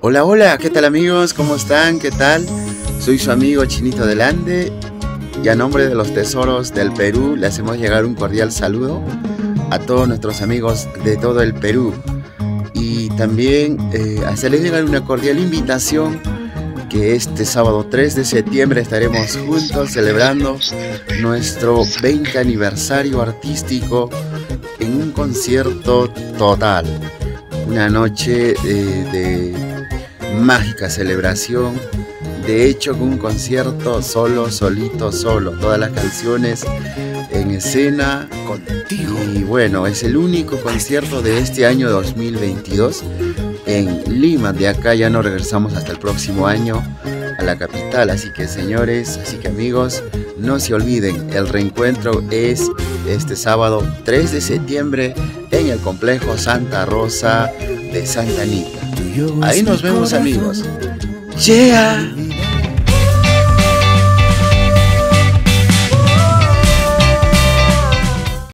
Hola, hola, ¿qué tal amigos? ¿Cómo están? ¿Qué tal? Soy su amigo Chinito del Ande y a nombre de los tesoros del Perú le hacemos llegar un cordial saludo a todos nuestros amigos de todo el Perú y también hacerles llegar una cordial invitación que este sábado 3 de septiembre estaremos juntos celebrando nuestro 20 aniversario artístico en un concierto total. Una noche de mágica celebración, de hecho con un concierto solo, solito, solo, todas las canciones en escena contigo. Y bueno, es el único concierto de este año 2022 en Lima. De acá ya no regresamos hasta el próximo año a la capital, así que señores, así que amigos, no se olviden, el reencuentro es este sábado 3 de septiembre en el complejo Santa Rosa de Santa Anita. Ahí nos vemos amigos. Yeah.